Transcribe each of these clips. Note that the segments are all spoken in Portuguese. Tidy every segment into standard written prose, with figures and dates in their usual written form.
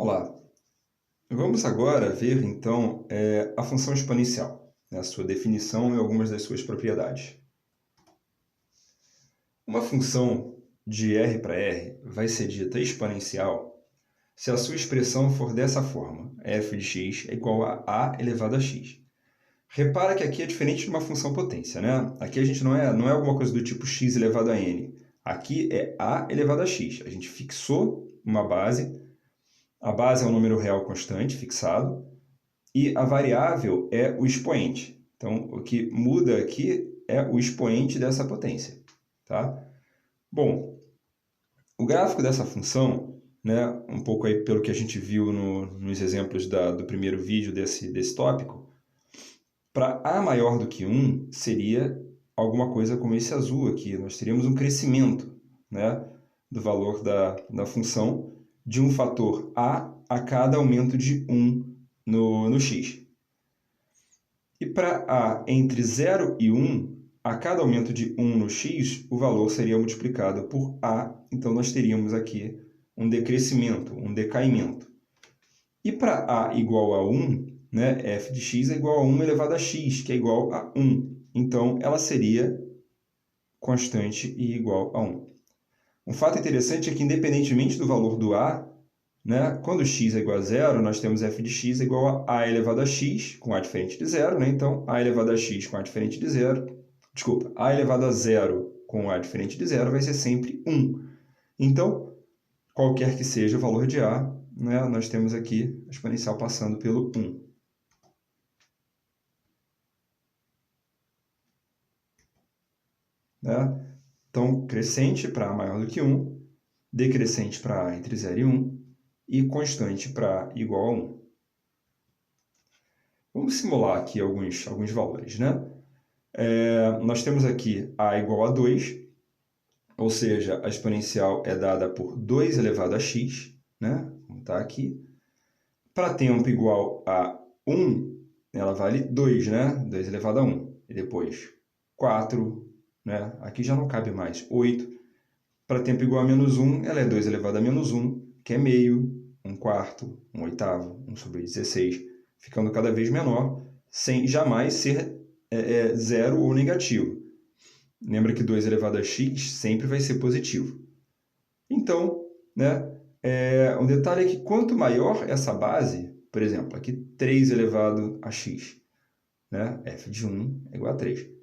Olá, vamos agora ver então a função exponencial, né, a sua definição e algumas das suas propriedades. Uma função de R para R vai ser dita exponencial se a sua expressão for dessa forma: f de x é igual a elevado a x. Repara que aqui é diferente de uma função potência, né? Aqui a gente não é alguma coisa do tipo x elevado a n. Aqui é a elevado a x. A gente fixou uma base. A base é um número real constante, fixado, e a variável é o expoente. Então, o que muda aqui é o expoente dessa potência. Tá? Bom, o gráfico dessa função, né, um pouco aí pelo que a gente viu nos exemplos do primeiro vídeo desse tópico, para a maior do que 1 seria alguma coisa como esse azul aqui. Nós teríamos um crescimento, né, do valor da função de um fator a cada aumento de 1 no x. E para a entre 0 e 1, a cada aumento de 1 no x, o valor seria multiplicado por a, então nós teríamos aqui um decrescimento, um decaimento. E para a igual a 1, né, f de x é igual a 1 elevado a x, que é igual a 1. Então, ela seria constante e igual a 1. Um fato interessante é que, independentemente do valor do a, né, quando x é igual a zero, nós temos f de x igual a elevado a x, com a diferente de zero, né? Então, a elevado a x com a diferente de zero, desculpa, a elevado a zero com a diferente de zero vai ser sempre 1. Então, qualquer que seja o valor de a, né, nós temos aqui a exponencial passando pelo 1. Né? Então, crescente para a maior do que 1, decrescente para a entre 0 e 1 e constante para a igual a 1. Vamos simular aqui alguns valores, né? Nós temos aqui a igual a 2, ou seja, a exponencial é dada por 2 elevado a x, né? Como está aqui. Para tempo igual a 1, ela vale 2, né? 2 elevado a 1. E depois 4, né? Aqui já não cabe mais, 8. Para tempo igual a menos 1, ela é 2 elevado a menos 1, que é meio, 1 quarto, 1 oitavo, 1sobre 16, ficando cada vez menor, sem jamais ser zero ou negativo. Lembra que 2 elevado a x sempre vai ser positivo. Então, né, um detalhe é que quanto maior essa base, por exemplo, aqui 3 elevado a x, né, f de 1 é igual a 3.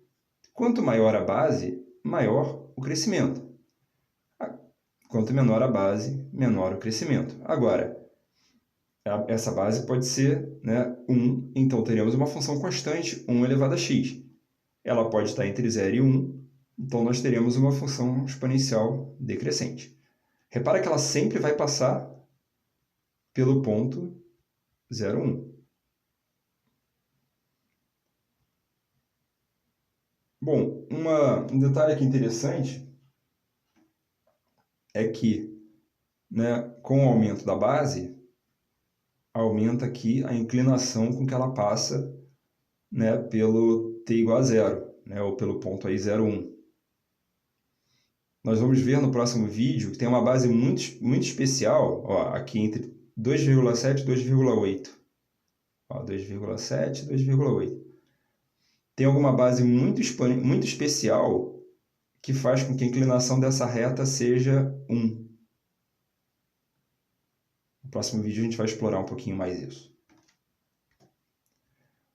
Quanto maior a base, maior o crescimento. Quanto menor a base, menor o crescimento. Agora, essa base pode ser, né, 1, então teremos uma função constante, 1 elevado a x. Ela pode estar entre 0 e 1, então nós teremos uma função exponencial decrescente. Repara que ela sempre vai passar pelo ponto 0, 1. Bom, um detalhe aqui interessante é que, né, com o aumento da base, aumenta aqui a inclinação com que ela passa, né, pelo t igual a 0, né, ou pelo ponto aí 0, 1. Nós vamos ver no próximo vídeo que tem uma base muito, muito especial, ó, aqui entre 2,7 e 2,8. 2,7 e 2,8. Tem alguma base muito especial que faz com que a inclinação dessa reta seja 1. No próximo vídeo a gente vai explorar um pouquinho mais isso.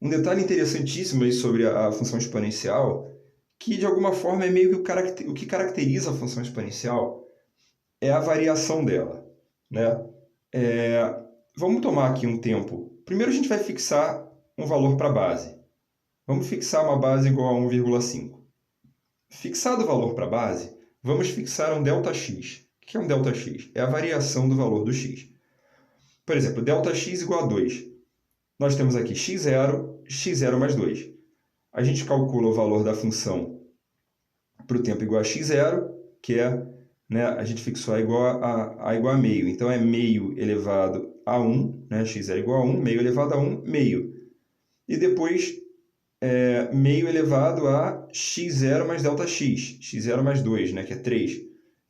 Um detalhe interessantíssimo aí sobre a função exponencial, que de alguma forma é meio que o que caracteriza a função exponencial, é a variação dela, né? Vamos tomar aqui um tempo. Primeiro a gente vai fixar um valor para a base. Vamos fixar uma base igual a 1,5. Fixado o valor para a base, vamos fixar um ΔX. O que é um ΔX? É a variação do valor do x. Por exemplo, ΔX igual a 2. Nós temos aqui x0 mais 2. A gente calcula o valor da função para o tempo igual a x0, que é, né, a gente fixou a igual a meio. Então, é meio elevado a 1, né, x0 igual a 1, meio elevado a 1, meio. E depois, meio elevado a x0 mais ΔX, x0 mais 2, né, que é 3.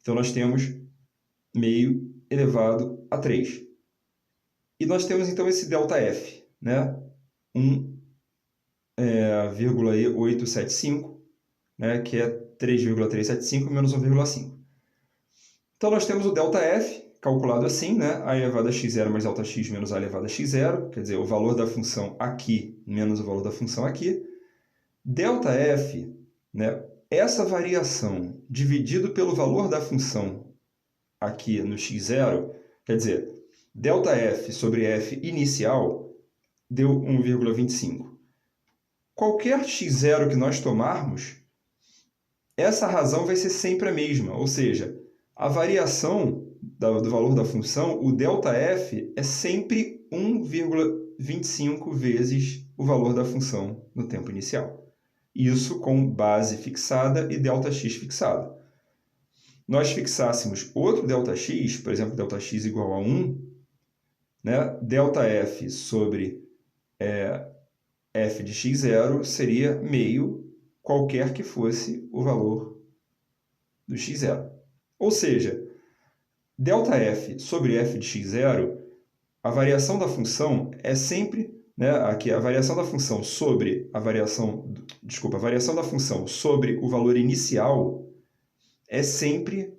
Então, nós temos meio elevado a 3. E nós temos então esse ΔF, né? 1,875, né? Que é 3,375 menos 1,5. Então nós temos o ΔF, calculado assim, né? A elevado a x0 mais Δx menos a elevado a x0, quer dizer, o valor da função aqui menos o valor da função aqui. ΔF, né? Essa variação dividido pelo valor da função aqui no x0, quer dizer, ΔF sobre f inicial deu 1,25. Qualquer x0 que nós tomarmos, essa razão vai ser sempre a mesma, ou seja, a variação do valor da função, o ΔF, é sempre 1,25 vezes o valor da função no tempo inicial. Isso com base fixada e Δx fixado. Nós fixássemos outro Δx, por exemplo, Δx igual a 1, né? ΔF sobre f de x0 seria meio qualquer que fosse o valor do x0. Ou seja, ΔF sobre f de x0, a variação da função é sempre, né, aqui a variação da função sobre a variação da função sobre o valor inicial é sempre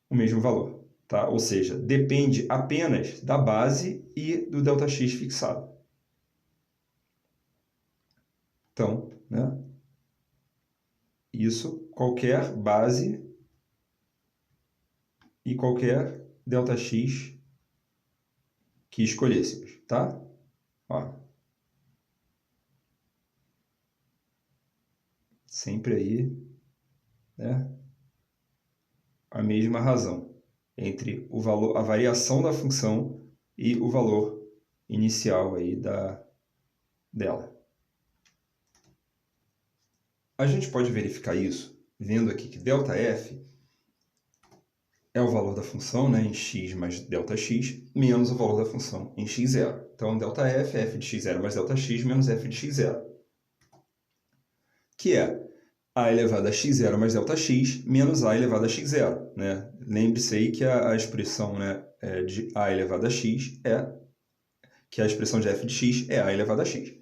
o mesmo valor, tá? Ou seja, depende apenas da base e do Δx fixado. Então, né, isso qualquer base e qualquer Δx que escolhêssemos, tá? Ó. Sempre aí, né, a mesma razão entre o valor, a variação da função e o valor inicial aí dela. A gente pode verificar isso vendo aqui que ΔF é o valor da função, né, em x mais Δx, menos o valor da função em x0. Então, ΔF é f de x0 mais Δx menos f de x0, que é a elevado a x0 mais Δx menos a elevado a x0. Né? Lembre-se aí que a expressão, né, de a elevado a x que a expressão de f de x é a elevado a x.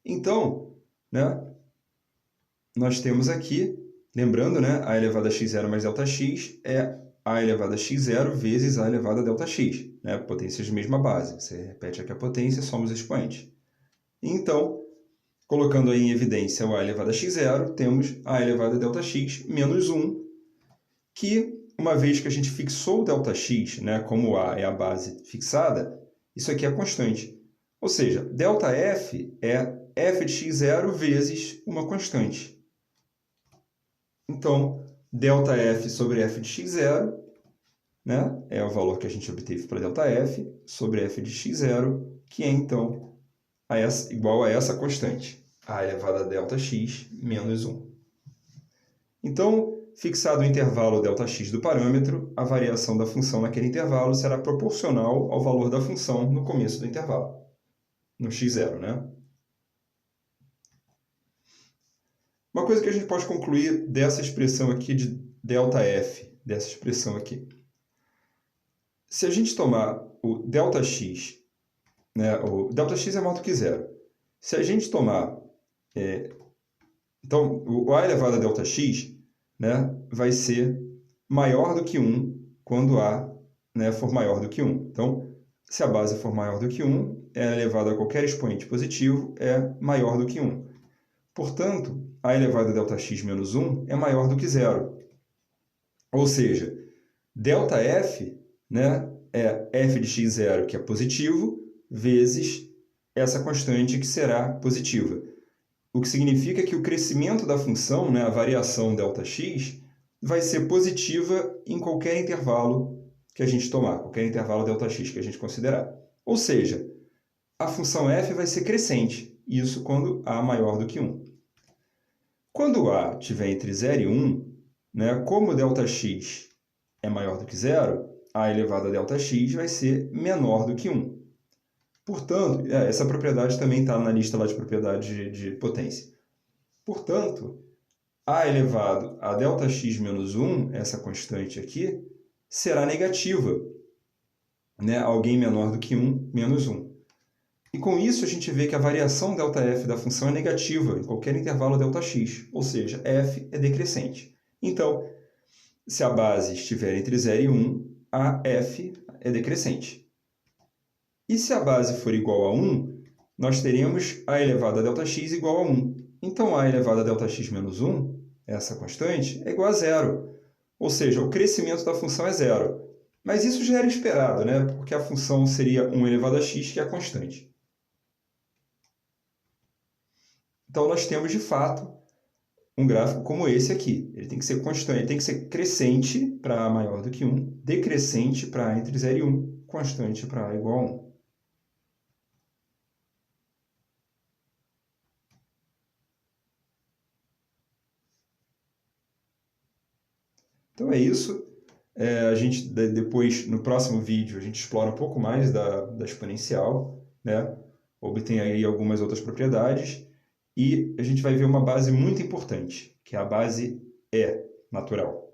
Então, né, nós temos aqui, lembrando, né, a elevado a x0 mais Δx é a elevado a x0 vezes a elevado a Δx, né, potências de mesma base. Você repete aqui a potência, somos expoentes. Então, colocando aí em evidência o a elevado a x0, temos a elevado a Δx menos 1, que, uma vez que a gente fixou o Δx, né, como a é a base fixada, isso aqui é constante. Ou seja, ΔF é f de x0 vezes uma constante. Então, ΔF sobre f de x0, né, é o valor que a gente obteve para ΔF sobre f de x0, que é, então, igual a essa constante, a elevado a Δx menos 1. Então, fixado o intervalo Δx do parâmetro, a variação da função naquele intervalo será proporcional ao valor da função no começo do intervalo, no x0, né? Uma coisa que a gente pode concluir dessa expressão aqui de ΔF, dessa expressão aqui. Se a gente tomar o Δx, né, o Δx é maior do que zero. Se a gente tomar, então, o a elevado a Δx, né, vai ser maior do que 1 quando a, né, for maior do que 1. Então, se a base for maior do que 1, é elevado a qualquer expoente positivo, é maior do que 1. Portanto, a elevado a Δx menos 1 é maior do que zero. Ou seja, ΔF, né, é f de x0, que é positivo, vezes essa constante que será positiva. O que significa que o crescimento da função, né, a variação Δx, vai ser positiva em qualquer intervalo que a gente tomar, qualquer intervalo Δx que a gente considerar. Ou seja, a função f vai ser crescente, isso quando a maior do que 1. Quando a estiver entre 0 e 1, né, como Δx é maior do que zero, a elevado a Δx vai ser menor do que 1. Portanto, essa propriedade também está na lista lá de propriedades de potência. Portanto, a elevado a Δx menos 1, essa constante aqui, será negativa. né, alguém menor do que 1 menos 1. E com isso a gente vê que a variação ΔF da função é negativa em qualquer intervalo Δx, ou seja, f é decrescente. Então, se a base estiver entre 0 e 1, a f é decrescente. E se a base for igual a 1, nós teremos a elevada a Δx igual a 1. Então, a elevada a Δx menos 1, essa constante, é igual a zero. Ou seja, o crescimento da função é zero. Mas isso já era esperado, né? Porque a função seria 1 elevado a x, que é a constante. Então, nós temos, de fato, um gráfico como esse aqui. Ele tem que ser constante, ele tem que ser crescente para a maior do que 1, decrescente para entre 0 e 1, constante para a igual a 1. Então é isso. A gente depois, no próximo vídeo, a gente explora um pouco mais da exponencial, né? Obtém aí algumas outras propriedades e a gente vai ver uma base muito importante, que é a base E natural.